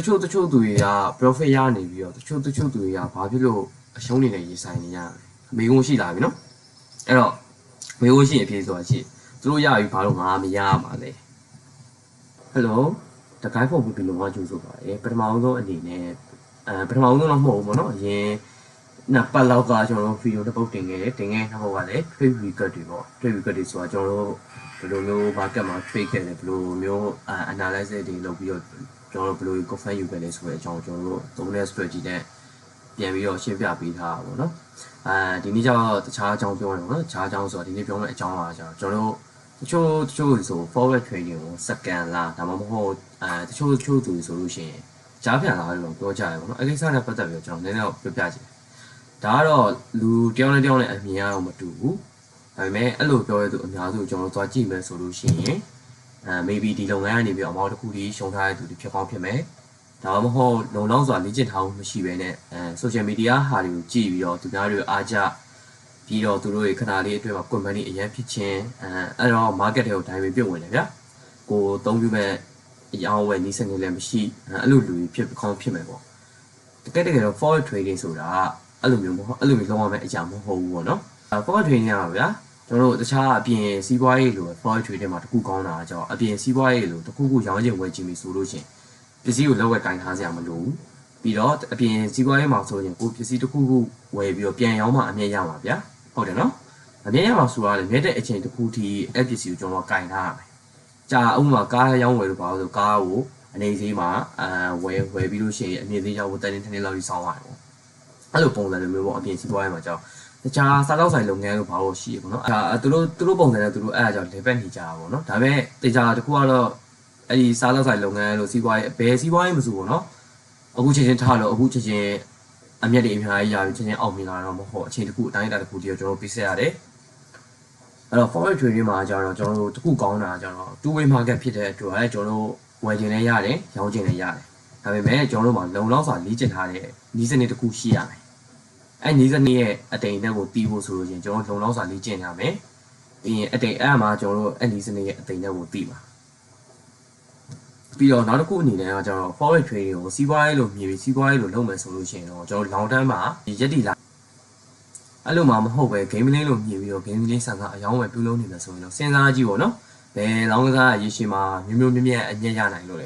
တချို့သူတွေက profit ရနေပြီးတော့တချို့သူတွေကဘာဖြစ်လို့အရှုံးနေနေရေးဆိုင်နေရလဲမေကုန်းရှိလာပြီနော်အဲ့တော့မေကုန်းရှိရင်အဖြေဆိုတာရှိသူတို့ရပြီဘာလို့ငါမရမှာလဲဟယ်လိုတကိုင်းဖုန်းပြီးလုံးဝကြိုးဆိုပါတယ်ပထမဆုံးအနေနဲ့ပထမဆုံးတော့မဟုတ်ဘူးပေါ့နော်အရင်နှစ်ပတ်လောက်ကကျွန်တော်တို့ဗီဒီယိုတစ်ပုတ်တင်ခဲ့တဲ့နောက်ဘက်ကလည်း trade record တွေပေါ့ trade record တွေဆိုတာကျွန်တော်တို့ဘယ်လိုမျိုး market မှာ trade ခဲ့တယ်ဘယ်လိုမျိုးanalysis တွေလုပ်ပြီးတော့ကျွန်တော်တို့ဘယ်လို confirm ယူခဲ့လဲဆိုတဲ့အကြောင်းကျွန်တော်တို့သုံးတဲ့ strategy နဲ့ပြန်ပြီးတော့ရှင်းပြပေးထားတာပေါ့နော်ဒီနေ့ကျတော့တခြားအကြောင်းပြောရအောင်နော်တခြားအကြောင်းဆိုတာဒီနေ့ပြောမယ့်အကြောင်းပါကျတော့ကျွန်တော်တို့တချို့ဆို forward trading ကိုစက္ကန့်လားဒါမှမဟုတ်တချို့သူဆိုလို့ရှိရင်ကြားပြန်လာလို့ပြောကြတယ်ပေါ့နော်အဲ့ဒီကိစ္စနဲ့ပတ်သက်ပြီးတော့ကျွန်တော်နည်းနည်းတော့ပြောပြချင်ဒါကတော့လူတယောက်နဲ့အမြင်ကတော့မတူဘူးဒါပေမဲ့အဲ့လိုပြောရတဲ့သူအများစုကျွန်တော်တို့သွားကြည့်မယ်ဆိုလို့ရှိရင်maybe ဒီလုပ်ငန်းကနေပြီးအမောက်တစ်ခုတည်းရှုံထားတဲ့သူတွေဖြစ်ကောင်းဖြစ်မယ်ဒါမှမဟုတ်လုံလောက်စွာလေ့ကျင့်ထားမှုမရှိဘဲနဲ့social media ဟာတွေကိုကြည့်ပြီးတော့သူများတွေအားကြပြီးတော့သူတို့တွေခဏလေးအတွင်းမှာ comment တွေအရင်ဖြစ်ချင်းအဲ့တော့ market တွေကိုတိုင်းပြီးပြုတ်ဝင်တယ်ဗျာကိုသုံးပြမဲ့အရောင်းဝယ်နည်းစနစ်လည်းမရှိအဲ့လိုလူတွေဖြစ်ကောင်းဖြစ်မယ်ပေါ့တကယ်တော့ forward trading ဆိုတာအဲ့လိုမျိုးမဟုတ်အဲ့လိုမျိုးလုံးဝမဲ့အရာမဟုတ်ဘူးပေါ့နော် forward trading ရပါဗျာကျွန်တော်တို့တခြားအပြင်စီးပွားရေးလို forward trading မှာတခုကောင်းတာကြောင့်အပြင်စီးပွားရေးလိုတခုရောင်းချင်ဝယ်ချင်ပြီဆိုလို့ရှိရင်ပစ္စည်းကိုလောက်ဝယ်ကင်ထားစရာမလိုဘူးပြီးတော့အပြင်စီးပွားရေးမှာဆိုရင်ကိုပစ္စည်းတစ်ခုခုဝယ်ပြီးတော့ပြန်ရောင်းမှအမြတ်ရမှာဗျာဟုတ်တယ်နော်အမြတ်ရမှာဆိုတာလေမြတ်တဲ့အချိန်တစ်ခုထိအဲ့ပစ္စည်းကိုကျွန်တော်ကင်ထားရမယ်ကြာဥပမာကားရောင်းဝယ်လို့ပါဆိုကားကိုအနေဈေးမှာဝယ်ပြီးလို့ရှိရင်အမြင့်ဈေးရောက်တဲ့နေ့လောက်ကြီးစောင်းရတယ်ပေါ့အဲ့လိုပုံစံမျိုးပေါ့အပြင်စီးပွားရေးမှာကြောက်တခြားစားတော့ဆိုင်လုပ်ငန်းလို့ဘာလို့ရှိရပေါ့နော်သူတို့ပုံစံနဲ့သူတို့အဲ့အကြောင်း level နေကြတာပေါ့နော်ဒါပေမဲ့တေချာတစ်ခုကတော့အဲ့ဒီစားတော့ဆိုင်လုပ်ငန်းလို့စီးပွားရေးဘယ်စီးပွားရေးမဆိုပေါ့နော်အခုချက်ချင်းထားလို့အခုချက်ချင်းအမြတ်တွေအများကြီးရပြီးချက်ချင်းအောင်မြင်လာတော့မဟုတ်အချိန်တစ်ခုအတိုင်းအတာတစ်ခုတည်းကျွန်တော်ပေးဆက်ရတယ်အဲ့တော့ forex trading မှာကျတော့ကျွန်တော်တို့တစ်ခုကောင်းတာကျတော့ two way market ဖြစ်တဲ့အတွက်ကျွန်တော်တို့ဝယ်ခြင်းလည်းရတယ်ရောင်းခြင်းလည်းရတယ်ဒါပေမဲ့ကျွန်တော်တို့မှာလုံလောက်စွာလေ့ကျင့်ထားတဲ့နည်းစနစ်တစ်ခုရှိရမယ်အဲ့နည်းစနစ်ရဲ့အတိမ်အနက်ကိုတီးဖို့ဆိုလို့ရှင်ကျွန်တော်လုံလောက်စွာလေ့ကျင့်ရမယ်ပြီးရင်အတိမ်အဲ့မှာကျွန်တော်တို့အဲ့နည်းစနစ်ရဲ့အတိမ်အနက်ကိုတီးပါပြီးတော့နောက်တစ်ခုအနေနဲ့ကကျတော့ forex trading ကိုစီးပွားရေးလို့မြည်ပြီးစီးပွားရေးလို့လုပ်မယ်ဆိုလို့ရှိရင်တော့ကျွန်တော် long term မှာရက်တီလာအဲ့လိုမှမဟုတ်ပဲ game lane လို့မြည်ပြီးတော့ game lane ဆန်ကအယောင်းဝယ်ပြုလုပ်နေမယ်ဆိုရင်တော့စဉ်းစားကြည့်ပေါ့နော်ဘယ်လောင်းကစားရေရှည်မှာမျိုးမြက်အညက်ရနိုင်လို့လ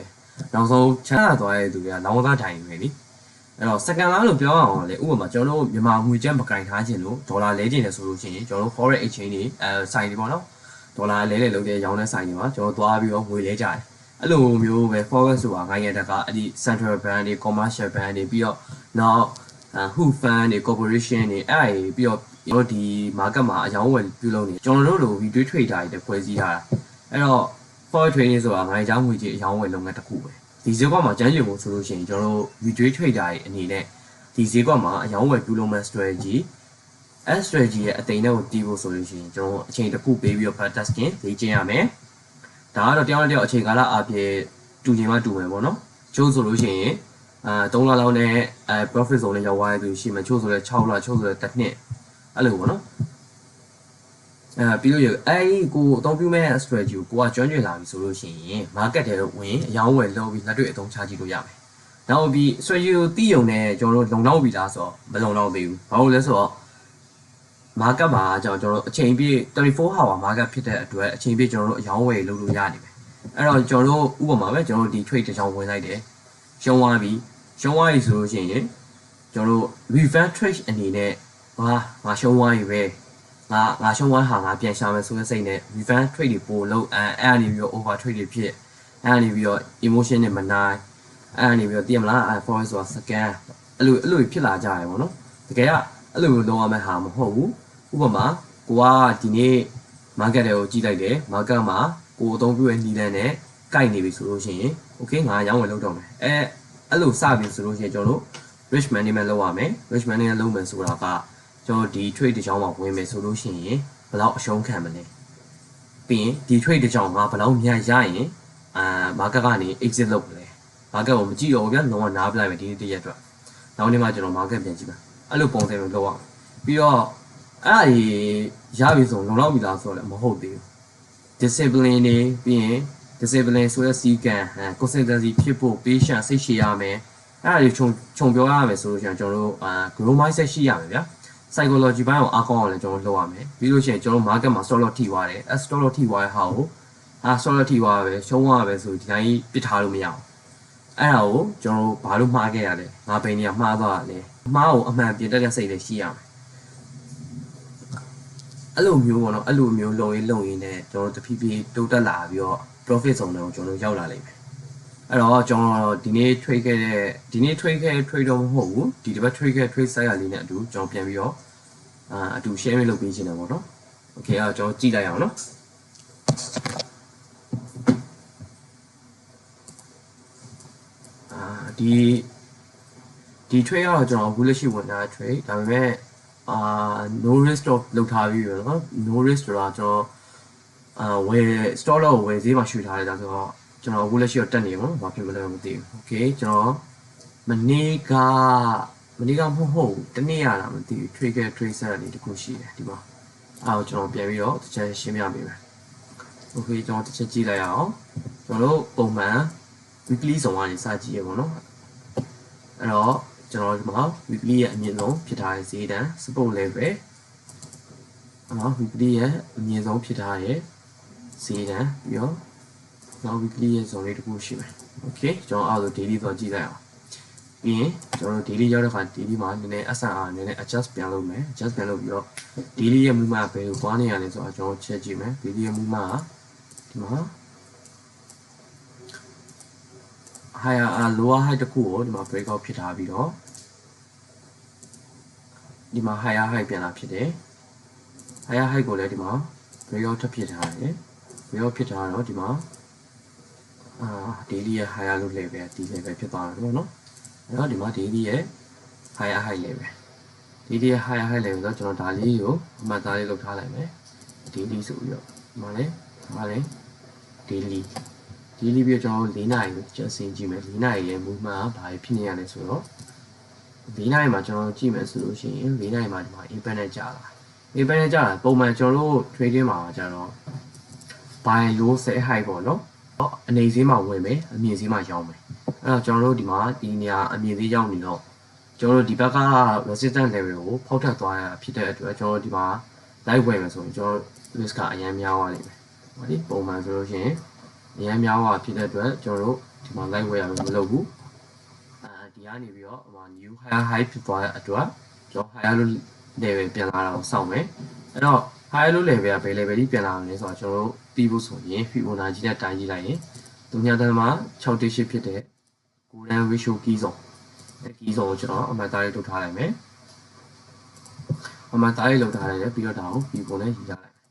ဲနောက်ဆုံးချမ်းသာသွားတဲ့သူတွေကလောင်းကစားထိုင်နေပြီအဲ့တော့စက္ကန့်လားလို့ပြောအောင်လေဥပမာကျွန်တော်တို့မြန်မာငွေကျပ်မကင်ထားခြင်းလို့ဒေါ်လာလဲခြင်းလဲဆိုလို့ရှိရင်ကျွန်တော်တို့ forex exchange တွေဆိုင်တွေပေါ့နော်ဒေါ်လာလဲလုပ်တဲ့ရောင်းတဲ့ဆိုင်တွေမှာကျွန်တော်သွားပြီးတော့ငွေလဲကြတယ်အဲ့လိုမျိုးပဲ forex ဆိုတာငါရတဲ့ကအဲ့ဒီ central bank တွေ commercial bank တွေပြီးတော့နောက်who fund တွေ corporation တွေအဲ့ဒါပြီးတော့ကျွန်တော်ဒီ market မှာအယောင်းဝယ်ပြုလုပ်နေကျွန်တော်တို့လို video trader တွေဖွဲ့စည်းထားတာအဲ့တော့ forex trading ဆိုတာငါးကြောင်းငွေကြေးအယောင်းဝယ်လုပ်ငန်းတစ်ခုပဲဒီဈေးကွက်မှာကျန်းကျင်ဖို့ဆိုလို့ရှိရင်ကျွန်တော်တို့ video trader တွေအနေနဲ့ဒီဈေးကွက်မှာအယောင်းဝယ်ပြုလုပ်မဲ့ strategy strategy ရဲ့အတိမ်နဲ့ကိုတီးဖို့ဆိုလို့ရှိရင်ကျွန်တော်အချိန်တစ်ခုပေးပြီးတော့ practice ကျင့်ရမယ်ဒါကတော့တယောက်နဲ့တယောက်အချိန်ကာလအပြည့်တူချင်မှတူမယ်ပေါ့နော်ချို့ဆိုလို့ရှိရင်3လလောက်နဲ့profit zone နဲ့ရောက်သွားတဲ့သူရှိမှချို့ဆိုလဲ6လချို့ဆိုလဲတစ်နှစ်အဲ့လိုပေါ့နော်ပြီးလို့ရအဲ့ကိုအသုံးပြုမဲ့ strategy ကိုကကျွမ်းကျင်လာပြီဆိုလို့ရှိရင် market ထဲတော့ဝင်အယောင်းဝယ်လုပ်ပြီးလက်တွေ့အသုံးချကြည့်လို့ရမယ်။နောက်ပြီး strategy ကိုသိရုံနဲ့ကျွန်တော်တို့လုံလောက်ပြီလားဆိုတော့မလုံလောက်သေးဘူး။ဘာလို့လဲဆိုတော့ market မှာကျွန်တော်တို့အချိန်ပြည့်24 hour market ဖြစ်တဲ့အတွက်အချိန်ပြည့်ကျွန်တော်တို့အယောင်းဝယ်လုပ်လို့ရနေတယ်။အဲ့တော့ကျွန်တော်တို့ဥပမာပဲကျွန်တော်တို့ဒီ trade တစ်ချောင်းဝင်လိုက်တယ်။ရှုံးသွားပြီဆိုလို့ရှိရင်ကျွန်တော်တို့ reverse trade အနေနဲ့ငါရှုံးသွားပြီပဲငါရှုံးသွားဟာငါပြန်ရှာမယ်ဆိုတဲ့စိတ်နဲ့ reverse trade တွေပို့လို့အဲ့အနေပြီးတော့ over trade တွေဖြစ်အဲ့အနေပြီးတော့ emotion တွေမနိုင်အဲ့အနေပြီးတော့သိရမလား forex ဆိုတာ scan အဲ့လိုဖြစ်လာကြတယ်ပေါ့နော်တကယ်ကအဲ့လိုမျိုးလုံးဝမဲ့ဟာမဟုတ်ဘူးဥပမာကိုကဒီနေ့ market တွေကိုကြည့်လိုက်တယ် market မှာကိုအသုံးပြုရဲ့နီလန်နဲ့ကိုက်နေပြီဆိုလို့ရှိရင် okay ငါရောင်းဝယ်လုပ်တော့မယ်အဲ့လိုစပြီဆိုလို့ရှိရင်ကျွန်တော်တို့ risk management လုပ်ရမယ် risk management လုပ်မယ်ဆိုတာကကျွန်တော်ဒီ trade တစ်ချောင်းမှာဝင်မယ်ဆိုလို့ရှိရင်ဘယ်လောက်အရှုံးခံမလဲပြီးရင်ဒီ trade တစ်ချောင်းကဘယ်လောက်မြန်ရရင်market ကနေ exit လုပ်လဲ market ကိုမကြည့်တော့ဘူးဗျာလုံးဝနားပလိုက်မယ်ဒီနေ့တရက်အတွက်နောက်နေ့မှကျွန်တော် market ပြန်ကြည့်ပါအဲ့လိုပုံစံမျိုးလုပ်အောင်ပြီးတော့အဲ့ဒါရပြီဆိုလုံလောက်ပြီလားဆိုတော့လည်းမဟုတ်သေးဘူး discipline တွေပြီးရင် discipline ဆိုတဲ့ sequence consistency ဖြစ်ဖို့ patient စိတ်ရှည်ရမယ်အဲ့ဒါတွေခြုံပြောရမယ်ဆိုလို့ရှိရင်ကျွန်တော်တို့grow mindset ရှိရမယ်ဗျာ psychology ဘိုင်းကိုအားကောင်းအောင်လည်းကျွန်တော်လုပ်ရမယ်ပြီးလို့ရှိရင်ကျွန်တော် market မှာ stop loss ထိသွားတယ် stop loss ထိသွားတဲ့ဟာကိုstop loss ထိသွားပဲရှုံးသွားပဲဆိုဒီတိုင်းပစ်ထားလို့မရအောင်အဲ့ဒါကိုကျွန်တော်တို့ဘာလို့မှားခဲ့ရလဲငါဘယ်နေရာမှားသွားတာလဲမှားကိုအမှန်ပြင်တတ်တဲ့စိတ်လေးရှိရမယ်အဲ့လိုမျိုးပေါ့နော်အဲ့လိုမျိုးလုံရင်းနဲ့ကျွန်တော်တို့တဖြည်းဖြည်းတိုးတက်လာပြီးတော့ profit zone တွေကိုကျွန်တော်တို့ရောက်လာလိမ့်မယ်အဲ့တော့ကျွန်တော်ဒီနေ့ trade ခဲ့တဲ့ဒီနေ့ trade ခဲ့ trade တော့မဟုတ်ဘူးဒီတစ်ပတ် trade ခဲ့ trade site လေးနဲ့အတူကျွန်တော်ပြန်ပြီးတော့အတူ share လုပ်ပေးခြင်းတယ်ပေါ့နော် okay အဲ့တော့ကျွန်တော်ကြည့်လိုက်အောင်နော်ဒီ trade ကတော့ကျွန်တော်အခုလက်ရှိဝင်ထားတဲ့ trade ဒါပေမဲ့ no risk တော့လုပ်ထားပြီးပြီနော် no risk ဆိုတာကျွန်တော်ဝယ် store တော့ဝယ်ဈေးမှာရွှေ့ထားလိုက်တာဆိုတော့ကျွန်တော်အခုလက်ရှိတော့တက်နေပါဘာဖြစ်မလဲမသိဘူး okay ကျွန်တော်မနေ့ကမဟုတ်တနေ့ရတာမသိဘူး trade set လေးတခုရှိတယ်ဒီမှာအဲ့တော့ကျွန်တော်ပြန်ပြီးတော့တစ်ချက်ရှင်းပြပေးမယ် okay ကျွန်တော်တစ်ချက်ကြည့်လိုက်အောင်ကျွန်တော်တို့ပုံမှန် weekly ဆောင်ကနေစကြည့်ရပါတော့အဲ့တော့ကျွန်တော်ဒီမှာ weekly ရဲ့အမြင့်ဆုံးဖြစ်ထားတဲ့ဈေးတန်း support level weekly ရဲ့အမြင့်ဆုံးဖြစ်ထားတဲ့ဈေးတန်းပြီးတော့နောက် weekly ရဲ့ zone လေးတစ်ခုရှိမယ် okay ကျွန်တော်အဲ့လို daily ဆိုကြည့်လိုက်အောင်ပြီးရင်ကျွန်တော်တို့ daily ရောက်တဲ့ခါ daily မှာနည်းနည်း SR နည်းနည်း adjust ပြန်လုပ်မယ် adjust ပြန်လုပ်ပြီးတော့ daily ရဲ့ movement ဘယ်လိုသွားနေရလဲဆိုတော့ကျွန်တော်ချက်ကြည့်မယ် daily ရဲ့ movement ကဒီမှာ higher lower high တစ်ခုကိုဒီမှာ break out ဖြစ်ထားပြီးတော့ဒီမှာ higher high ပြန်လာဖြစ်တယ် higher high ကိုလည်းဒီမှာ break out ထပ်ဖြစ်ထားတယ် break out ဖြစ်ထားတော့ဒီမှာdaily ရဲ့ higher low level ဒီ level ဖြစ်သွားတယ်ပေါ့နော်အဲ့တော့ဒီမှာ daily ရဲ့ higher high level daily ရဲ့ higher high level ဆိုတော့ကျွန်တော်ဒါလေးကိုအမှတ်သားလေးလုပ်ထားလိုက်မယ် daily ဆိုပြီးတော့ဒီမှာလည်းdaily ပြီးတော့ကျွန်တော်4နာရီကိုချက်ဆင်းကြည့်မယ်4နာရီရဲ့ movement ကဘာဖြစ်နေရလဲဆိုတော့4နာရီမှာကျွန်တော်ကြည့်မယ်ဆိုလို့ရှိရင်4နာရီမှာဒီမှာ impact နဲ့ကြာလာ impact နဲ့ကြာလာပုံမှန်ကျွန်တော်တို့ trading မှာကျတော့ buy low sell high ပေါ့နော်အနေဈေးမှာဝင်မယ်အမြင့်ဈေးမှာရောင်းမယ်အဲ့တော့ကျွန်တော်တို့ဒီမှာဒီနေရာအမြင့်ဈေးရောက်နေတော့ကျွန်တော်တို့ဒီဘက်က resistance level ကိုဖောက်ထွက်သွားရဖြစ်တဲ့အတွက်ကျွန်တော်တို့ဒီမှာ live ဝယ်မယ်ဆိုရင်ကျွန်တော် risk ကအရင်များသွားလိမ့်မယ်ဟုတ်ပြီပုံမှန်ဆိုလို့ရှိရင်အရင်များသွားဖြစ်တဲ့အတွက်ကျွန်တော်တို့ဒီမှာ live ဝယ်ရမလုပ်ဘူးဒီကနေပြီးတော့new higher high ဖြစ်သွားတဲ့အတွက်ကျွန်တော် higher low level ပြန်လာတော့စောင့်မယ်အဲ့တော့ higher low level ကဘယ် level ကြီးပြန်လာမလဲဆိုတော့ကျွန်တော်တို့ပြီးဖို့ဆိုရင် Fibonacci နဲ့တိုင်းကြည့်လိုက်ရင်3.618ဖြစ်တဲ့ golden ratio key zone အဲ့ key zone ကိုကျွန်တော်အမှတ်သားလေးထုတ်ထားလိုက်မယ်အမှတ်သားလေးလုပ်ထားလိုက်တယ်ပြီးတော့ဒါကို Fibo နဲ့ရေးထားလိုက်မယ်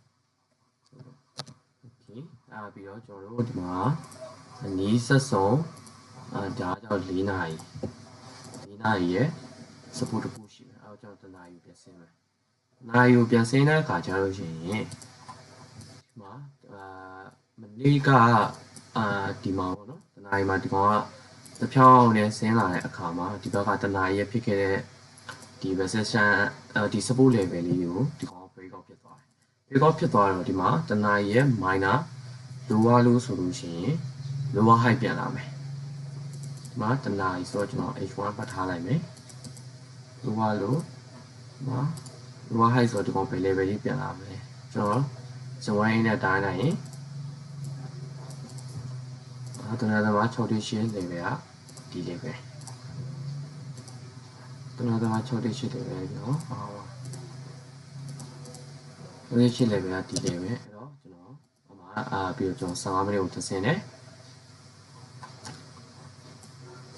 okay ပြီးတော့ကျွန်တော်တို့ဒီမှာအနည်းဆက်ဆုံးဒါကြောင့်4နာရီရဲ့ support တစ်ခုရှိမယ်အဲ့တော့ကျွန်တော်တနာရီပြန်ဆင်းမယ်နာရီကိုပြန်ဆင်းတဲ့အခါကျလို့ရှိရင်ဒီမှာမနေ့ကဒီမှာပေါ့နော်တနာရီမှာဒီကောင်ကတစ်ဖြောင်းနဲ့ဆင်းလာတဲ့အခါမှာဒီဘက်ကတနာရီရဲ့ဖြစ်ခဲ့တဲ့ဒီ resistance ဒီ support level လေးကိုဒီကောင် break out ဖြစ်သွားတယ် break out ဖြစ်သွားတော့ဒီမှာတနာရီရဲ့ minor lower low ဆိုလို့ရှိရင် lower high ပြန်လာမယ်ဒီမှာတနာရီဆိုတော့ကျွန်တော် h1 ပတ်ထားလိုက်မယ် lower low မှာ lower high ဆိုတော့ဒီကောင်ဘယ် level ကြီးပြန်လာမလဲကျွန်တော်ဇဝိုင်းနဲ့တိုင်းလိုက်ရင်တနာသမ6.8 level ကဒီ level တနာသမ6.8 level ပြော6.8 level ကဒီ level အဲ့တော့ကျွန်တော်ပြီးတော့ကျွန်တော်15မိနစ်ကိုထပ်ဆင်းတယ်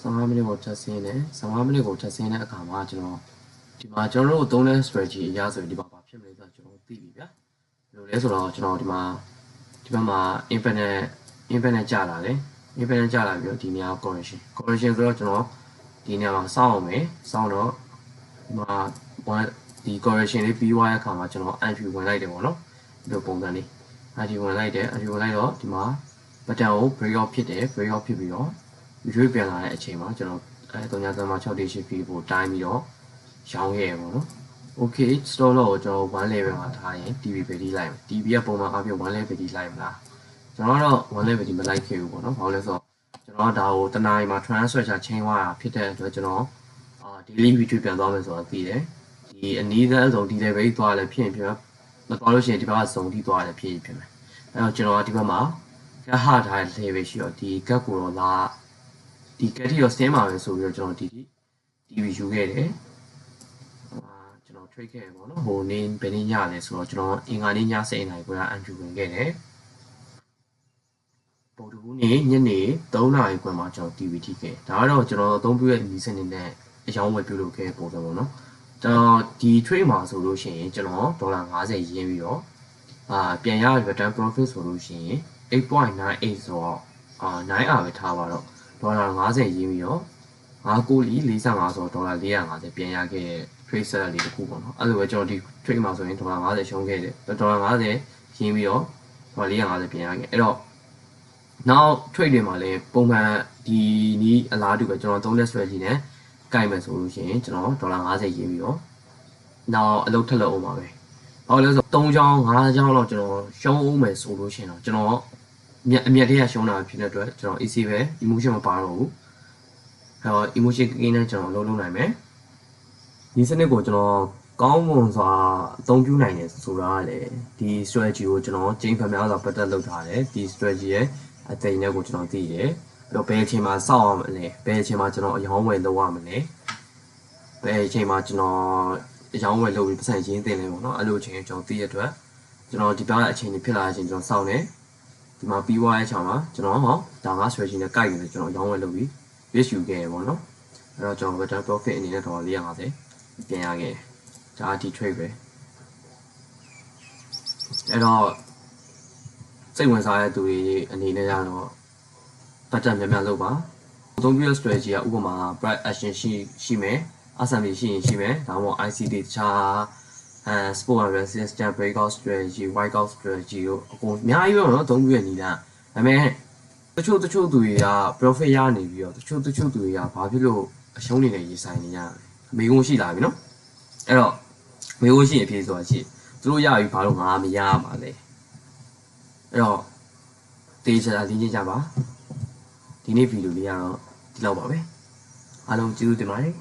15မိနစ်ကိုထပ်ဆင်းတယ်15မိနစ်ကိုထပ်ဆင်းတဲ့အခါမှာကျွန်တော်ဒီမှာကျွန်တော်တို့သုံးတဲ့ strategy အရဆိုရင်ဒီမှာဘာဖြစ်မလဲဆိုတော့ကျွန်တော်သိပြီဗျာဘယ်လိုလဲဆိုတော့ကျွန်တော်ဒီဘက်မှာ impact နဲ့ကြာလာတယ် impact နဲ့ကြာလာပြီးတော့ဒီနေရာ correction ဆိုတော့ကျွန်တော်ဒီနေရာမှာစောင့်အောင်မယ်စောင့်တော့ဒီမှာဒီ correction လေးပြီးသွားတဲ့အခါမှာကျွန်တော် entry ဝင်လိုက်တယ်ပေါ့နော်ဒီလိုပုံစံလေး entry ဝင်လိုက်တော့ဒီမှာ button ကို break out ဖြစ်တယ် break out ဖြစ်ပြီးတော့ video ပြန်လာတဲ့အချိန်မှာကျွန်တော်3.6 feet ကိုတိုင်းပြီးတော့ရောင်းရဲပေါ့နော် okay stop loss ကိုကျွန်တော်1 level မှာထားရင် TV ပဲဒီလိုက်မယ် TV ကပုံမှန်အပြည့်1 level ဒီလိုက်မလား ကျွန်တော်တော့1 level ဒီမလိုက်ခဲ့ဘူးပေါ့နော်ဘာလို့လဲဆိုတော့ကျွန်တော်ဒါကိုတနားရီမှာ transfer ချချင်းသွားတာဖြစ်တဲ့အတွက်ကျွန်တော်daily retreat ပြန်သွားမယ်ဆိုတော့သိတယ်ဒီအနည်းဆုံးဆုံးဒီ level ကြီးသွားလဲဖြစ်ရင်ဖြစ်မသွားလို့ရှိရင်ဒီဘက်ကဇုံထိသွားတယ်ဖြစ်ရင်ဖြစ်မယ်အဲ့တော့ကျွန်တော်ဒီဘက်မှာကတ်ဟာထားတဲ့ level ရှိတော့ဒီကတ်ကိုတော့လာဒီကတ်ထိတော့စင်းပါပဲဆိုပြီးတော့ကျွန်တော်ဒီ TV ယူခဲ့တယ်ကျွန်တော် trade ခဲ့ရပေါ့နော်ဟိုနေ့ဘယ်နေ့ညလဲဆိုတော့ကျွန်တော်အင်္ဂါနေ့ည7:00နာရီခွဲအန်ဂျူဝင်ခဲ့တယ်ပုံတူနေ့ညနေ3:00နာရီခွဲမှာကျွန်တော် TV ထိခဲ့ဒါကတော့ကျွန်တော်အသုံးပြုတဲ့ဒီစနစ်နဲ့အယောင်းဝယ်ပြုလုပ်ခဲ့ပုံစံပေါ့နော်ကျွန်တော်ဒီ trade မှာဆိုလို့ရှိရင်ကျွန်တော်ဒေါ်လာ50ရင်းပြီးတော့ပြန်ရ return profit ဆိုလို့ရှိရင် 8.98 ဆိုတော့9R ပဲထားပါတော့ဒေါ်လာ50ရင်းပြီးတော့9 45ဆိုတော့ဒေါ်လာ450ပြန်ရခဲ့တဲ့ trade seller လေးတစ်ခုပေါ့နော်အဲ့လိုပဲကျွန်တော်ဒီ trade မှာဆိုရင်ဒေါ်လာ50ရှုံးခဲ့တယ်ဒေါ်လာ50ရင်းပြီးတော့ဒေါ်လာ450ပြန်ရခဲ့အဲ့တော့နောက် trade တွေမှာလည်းပုံမှန်ဒီနီးအလားတူပဲကျွန်တော်သုံးတဲ့ strategy နဲ့ကိုင်မယ်ဆိုလို့ရှိရင်ကျွန်တော်ဒေါ်လာ50ရင်းပြီးတော့နောက်အလုပ်ထက်လို့အောင်ပါပဲဘာလို့လဲဆိုတော့3ချောင်း5ချောင်းလောက်ကျွန်တော်ရှုံးအောင်မယ်ဆိုလို့ရှိရင်တော့ကျွန်တော်အမြတ်တရရှုံးတာဖြစ်တဲ့အတွက်ကျွန်တော် easy ပဲ emotion မပါတော့ဘူးအဲ့တော့ emotion ကိန်းနဲ့ကျွန်တော်လုံးနိုင်မယ်ဒီစနစ်ကိုကျွန်တော်ကောင်းမွန်စွာအသုံးပြုနိုင်တယ်ဆိုတာကလည်းဒီ strategy ကိုကျွန်တော်ကျင်းဖန်များစွာပတ်သက်လုပ်ထားတယ်ဒီ strategy ရဲ့အသိဉာဏ်ကိုကျွန်တော်သိတယ်ပြီးတော့ဘယ်အချိန်မှာစောက်အောင်လဲဘယ်အချိန်မှာကျွန်တော်အယောင်းဝယ်လုပ်ရမလဲဘယ်အချိန်မှာကျွန်တော်အယောင်းဝယ်လုပ်ပြီးပတ်စံရင်းတင်လဲပေါ့နော်အဲ့လိုအချိန်ကျွန်တော်သိရတဲ့အတွက်ကျွန်တော်ဒီပြောင်းတဲ့အချိန်တွေဖြစ်လာတဲ့အချိန်ကျွန်တော်စောင့်နေဒီမှာပြီးွားရဲ့အချိန်မှာကျွန်တော်ဒါငါ strategy နဲ့ကိုက်နေကျွန်တော်အယောင်းဝယ်လုပ်ပြီး risk ယူခဲ့ရပေါ့နော်အဲ့တော့ကျွန်တော် return profit အနေနဲ့တော့450ပြန်ရခဲ့ဒါဒီ trade ပဲအဲ့တော့စိတ်ဝင်စားတဲ့သူတွေအနေနဲ့ကတော့ပတ်သက်များများလုပ်ပါအသုံးပြုတဲ့ strategy ကဥပမာ price action ရှိမယ် assembly ရှိမယ်ဒါမှမဟုတ် ICD တခြားsport and resistance breakout strategy wipeout strategy တို့အကုန်အများကြီးပဲเนาะအသုံးပြုရနေလားဒါပေမဲ့တချို့သူတွေက profit ရနေပြီးတော့တချို့သူတွေကဘာဖြစ်လို့အရှုံးနေနေရေးဆိုင်နေရလဲမေးခွန်းရှိလာပြီเนาะအဲ့တော့မေးခွန်းရှိအဖြေဆိုတာရှိသူတို့ရပြီဘာလို့ငါမရမှာလဲအဲ့တော့တေးချာလေးချင်းကြပါဒီနေ့ဗီဒီယိုလေးကတော့ဒီလောက်ပါပဲအားလုံးကျေးဇူးတင်ပါတယ်